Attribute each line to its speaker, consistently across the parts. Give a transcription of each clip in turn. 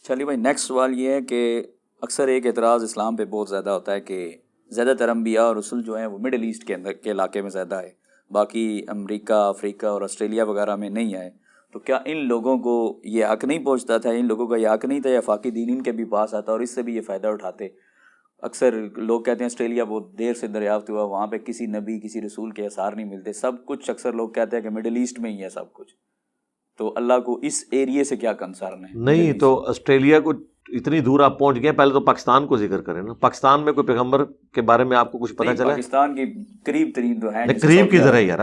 Speaker 1: چلیے بھائی، نیکسٹ سوال یہ ہے کہ اکثر ایک اعتراض اسلام پہ بہت زیادہ ہوتا ہے کہ زیادہ تر انبیاء اور رسول جو ہیں وہ مڈل ایسٹ کے اندر کے علاقے میں زیادہ ہے، باقی امریکہ، افریقہ اور آسٹریلیا وغیرہ میں نہیں آئے. تو کیا ان لوگوں کو یہ حق نہیں پہنچتا تھا، ان لوگوں کا یہ حق نہیں تھا، یا فاقی دین ان کے بھی پاس آتا اور اس سے بھی یہ فائدہ اٹھاتے؟ اکثر لوگ کہتے ہیں آسٹریلیا بہت دیر سے دریافت ہوا، وہاں پہ کسی نبی کسی رسول کے آثار نہیں ملتے، سب کچھ اکثر لوگ کہتے ہیں کہ مڈل ایسٹ میں ہی ہے سب کچھ. تو اللہ کو اس ایریے سے کیا کنسرن ہے؟
Speaker 2: نہیں تو آسٹریلیا کو اتنی دور آپ پہنچ گئے، پہلے تو پاکستان کو ذکر کریں نا. پاکستان میں کوئی پیغمبر کے بارے میں آپ کو کچھ پتہ چلا؟
Speaker 1: پاکستان کی قریب ترین تو ہے،
Speaker 2: قریب کی ذرا یار،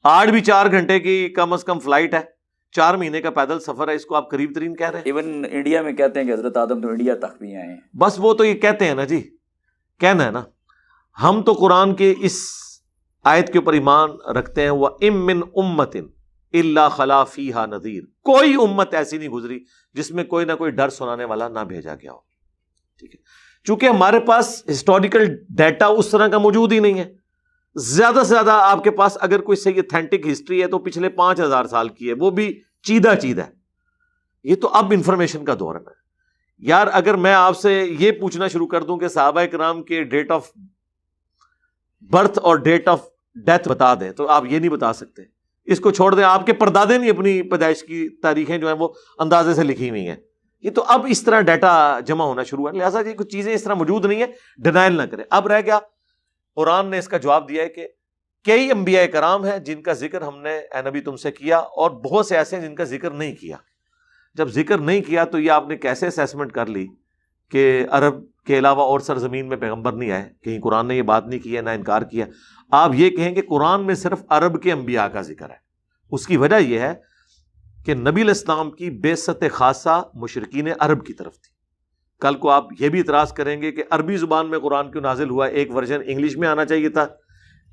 Speaker 2: آج بھی 4 گھنٹے کی کم از کم فلائٹ ہے، 4 مہینے کا پیدل سفر ہے، اس کو آپ قریب ترین کہہ رہے ہیں؟
Speaker 1: ایون انڈیا میں کہتے ہیں کہ حضرت آدم تو انڈیا تک بھی آئے ہیں.
Speaker 2: بس وہ تو یہ کہتے ہیں نا جی، کہنا ہے نا. ہم تو قرآن کے اس آیت کے اوپر ایمان رکھتے ہیں، وَإِن مِّن أُمَّةٍ إِلَّا خَلَا فِيهَا نَذِيرٌ. کوئی امت ایسی نہیں گزری جس میں کوئی نہ کوئی ڈر سنانے والا نہ بھیجا گیا ہو. ٹھیک ہے، چونکہ ہمارے پاس ہسٹوریکل ڈیٹا اس طرح کا موجود ہی نہیں ہے. زیادہ سے زیادہ آپ کے پاس اگر کوئی صحیح اتھینٹک ہسٹری ہے تو پچھلے 5000 سال کی ہے، وہ بھی چیدہ ہے. یہ تو اب انفارمیشن کا دور ہے یار. اگر میں آپ سے یہ پوچھنا شروع کر دوں کہ صحابہ کرام کے ڈیٹ آف برتھ اور ڈیٹ آف ڈیتھ بتا دیں تو آپ یہ نہیں بتا سکتے. اس کو چھوڑ دیں، آپ کے پردادے نہیں اپنی پیدائش کی تاریخیں جو ہیں وہ اندازے سے لکھی ہوئی ہیں. یہ تو اب اس طرح ڈیٹا جمع ہونا شروع ہے، لہٰذا یہ کچھ چیزیں اس طرح موجود نہیں ہے، ڈینائل نہ کریں. اب رہ گیا، قرآن نے اس کا جواب دیا ہے کہ کئی انبیاء کرام ہیں جن کا ذکر ہم نے اے نبی تم سے کیا، اور بہت سے ایسے ہیں جن کا ذکر نہیں کیا. جب ذکر نہیں کیا تو یہ آپ نے کیسے اسیسمنٹ کر لی کہ عرب کے علاوہ اور سرزمین میں پیغمبر نہیں آئے؟ کہیں قرآن نے یہ بات نہیں کی ہے، نہ انکار کیا. آپ یہ کہیں کہ قرآن میں صرف عرب کے انبیاء کا ذکر ہے. اس کی وجہ یہ ہے کہ نبی علیہ السلام کی بعثت خاصہ مشرکین عرب کی طرف تھی. کل کو آپ یہ بھی اعتراض کریں گے کہ عربی زبان میں قرآن کیوں نازل ہوا ہے، ایک ورژن انگلش میں آنا چاہیے تھا،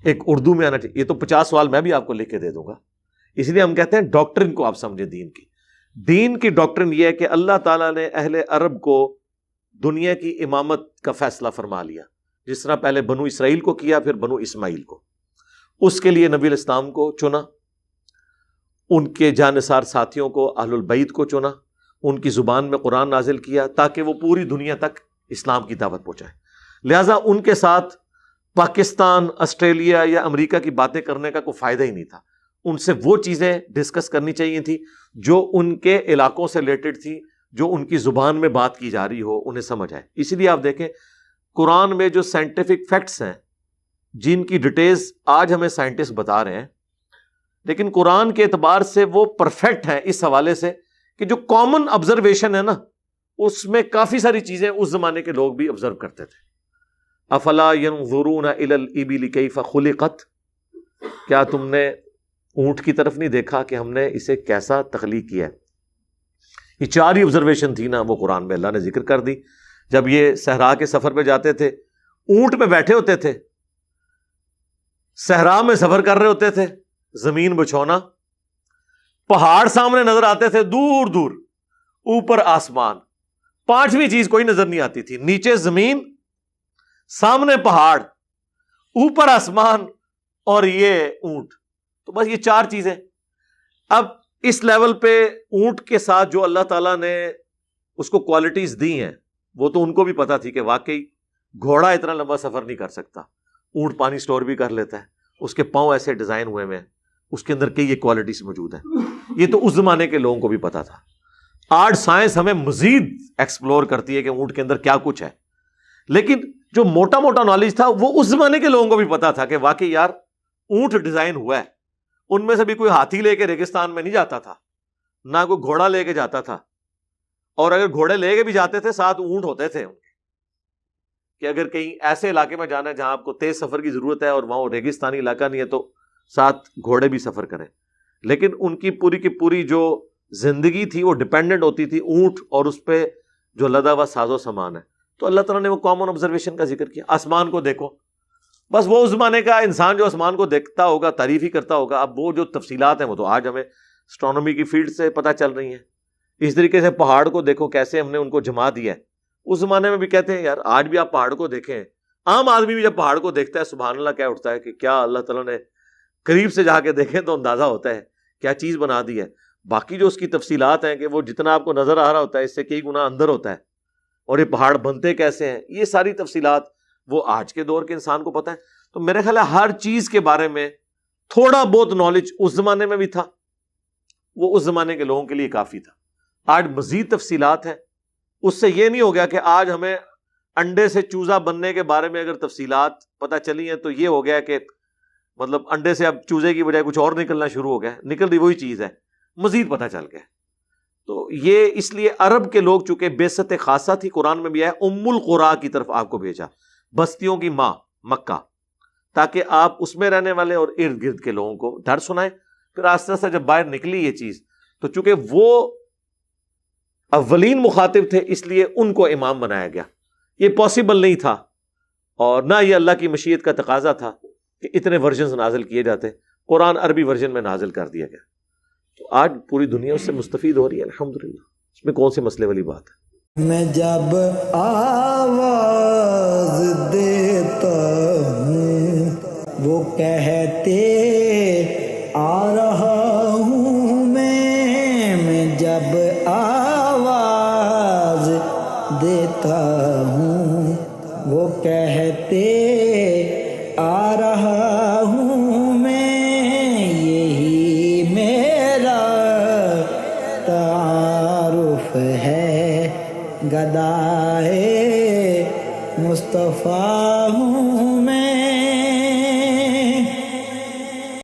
Speaker 2: ایک اردو میں آنا چاہیے. یہ تو 50 سوال میں بھی آپ کو لکھ کے دے دوں گا. اس لیے ہم کہتے ہیں ڈاکٹرن کو آپ سمجھیں. دین کی ڈاکٹرن یہ ہے کہ اللہ تعالیٰ نے اہل عرب کو دنیا کی امامت کا فیصلہ فرما لیا، جس طرح پہلے بنو اسرائیل کو کیا، پھر بنو اسماعیل کو. اس کے لیے نبی علیہ السلام کو چنا، ان کے جانثار ساتھیوں کو، اہل البیت کو چنا، ان کی زبان میں قرآن نازل کیا تاکہ وہ پوری دنیا تک اسلام کی دعوت پہنچائے. لہٰذا ان کے ساتھ پاکستان، آسٹریلیا یا امریکہ کی باتیں کرنے کا کوئی فائدہ ہی نہیں تھا. ان سے وہ چیزیں ڈسکس کرنی چاہیے تھی جو ان کے علاقوں سے ریلیٹڈ تھی، جو ان کی زبان میں بات کی جا رہی ہو، انہیں سمجھ آئے. اسی لیے آپ دیکھیں قرآن میں جو سائنٹیفک فیکٹس ہیں، جن کی ڈیٹیلز آج ہمیں سائنٹسٹ بتا رہے ہیں، لیکن قرآن کے اعتبار سے وہ پرفیکٹ ہیں اس حوالے سے کہ جو کامن آبزرویشن ہے نا، اس میں کافی ساری چیزیں اس زمانے کے لوگ بھی آبزرو کرتے تھے. افلا ينظرون الى الابل كيف خلقت، کیا تم نے اونٹ کی طرف نہیں دیکھا کہ ہم نے اسے کیسا تخلیق کیا ہے؟ یہ 4 ہی آبزرویشن تھی نا، وہ قرآن میں اللہ نے ذکر کر دی. جب یہ صحرا کے سفر پہ جاتے تھے، اونٹ پہ بیٹھے ہوتے تھے، صحرا میں سفر کر رہے ہوتے تھے، زمین بچھونا، پہاڑ سامنے نظر آتے تھے دور دور، اوپر آسمان، 5ویں چیز کوئی نظر نہیں آتی تھی. نیچے زمین، سامنے پہاڑ، اوپر آسمان، اور یہ اونٹ. تو بس یہ 4 چیزیں. اب اس لیول پہ اونٹ کے ساتھ جو اللہ تعالیٰ نے اس کو کوالٹیز دی ہیں، وہ تو ان کو بھی پتا تھی کہ واقعی گھوڑا اتنا لمبا سفر نہیں کر سکتا، اونٹ پانی سٹور بھی کر لیتا ہے، اس کے پاؤں ایسے ڈیزائن ہوئے ہیں، اس کے اندر کئی یہ کوالٹیز موجود ہیں. یہ تو اس زمانے کے لوگوں کو بھی پتا تھا. آج سائنس ہمیں مزید ایکسپلور کرتی ہے کہ اونٹ کے اندر کیا کچھ ہے، لیکن جو موٹا موٹا نالج تھا وہ اس زمانے کے لوگوں کو بھی پتا تھا کہ واقعی یار اونٹ ڈیزائن ہوا ہے. ان میں سے بھی کوئی ہاتھی لے کے ریگستان میں نہیں جاتا تھا، نہ کوئی گھوڑا لے کے جاتا تھا، اور اگر گھوڑے لے کے بھی جاتے تھے ساتھ اونٹ ہوتے تھے ان کے، کہ اگر کہیں ایسے علاقے میں جانا ہے جہاں آپ کو تیز سفر کی ضرورت ہے اور وہاں ریگستانی علاقہ نہیں ہے تو ساتھ گھوڑے بھی سفر کریں. لیکن ان کی پوری کی پوری جو زندگی تھی وہ ڈیپینڈنٹ ہوتی تھی اونٹ اور اس پہ جو لدا ہوا ساز و سامان ہے. تو اللہ تعالیٰ نے وہ کامن آبزرویشن کا ذکر کیا. آسمان کو دیکھو، بس وہ اس زمانے کا انسان جو آسمان کو دیکھتا ہوگا تعریف ہی کرتا ہوگا. اب وہ جو تفصیلات ہیں وہ تو آج ہمیں اسٹرانومی کی فیلڈ سے پتہ چل رہی ہیں. اس طریقے سے پہاڑ کو دیکھو کیسے ہم نے ان کو جما دیا ہے. اس زمانے میں بھی کہتے ہیں یار آج بھی آپ پہاڑ کو دیکھیں، عام آدمی بھی جب پہاڑ کو دیکھتا ہے سبحان اللہ کیا اٹھتا ہے کہ کیا اللہ تعالیٰ نے قریب سے جا کے دیکھیں تو اندازہ ہوتا ہے کیا چیز بنا دی ہے. باقی جو اس کی تفصیلات ہیں کہ وہ جتنا آپ کو نظر آ رہا ہوتا ہے اس سے کئی گنا اندر ہوتا ہے، اور یہ پہاڑ بنتے کیسے ہیں، یہ ساری تفصیلات وہ آج کے دور کے انسان کو پتہ ہے. تو میرے خیال ہے ہر چیز کے بارے میں تھوڑا بہت نالج اس زمانے میں بھی تھا، وہ اس زمانے کے لوگوں کے لیے کافی تھا. آج مزید تفصیلات ہیں. اس سے یہ نہیں ہو گیا کہ آج ہمیں انڈے سے چوزا بننے کے بارے میں اگر تفصیلات پتہ چلی ہیں تو یہ ہو گیا کہ مطلب انڈے سے اب چوزے کی بجائے کچھ اور نکلنا شروع ہو گیا، نکل رہی وہی چیز ہے، مزید پتہ چل گیا. تو یہ اس لیے عرب کے لوگ چونکہ بعثت خاصہ تھی، قرآن میں بھی ہے ام القرا کی طرف آپ کو بھیجا، بستیوں کی ماں مکہ، تاکہ آپ اس میں رہنے والے اور ارد گرد کے لوگوں کو ڈر سنائیں. پھر آہستہ آہستہ جب باہر نکلی یہ چیز تو چونکہ وہ اولین مخاطب تھے اس لیے ان کو امام بنایا گیا. یہ پاسبل نہیں تھا اور نہ یہ اللہ کی مشیت کا تقاضا تھا کہ اتنے ورژنز نازل کیے جاتے. قرآن عربی ورژن میں نازل کر دیا گیا. تو آج پوری دنیا اس سے مستفید ہو رہی ہے الحمدللہ. اس میں کون سے مسئلے والی بات ہے؟
Speaker 3: میں جب آواز دیتا ہوں وہ کہتے آ رہا ہوں میں جب آواز دیتا ہوں وہ کہتے آ رہا ہوں میں، یہی میرا تعارف ہے، گدائے مصطفیٰ ہوں میں.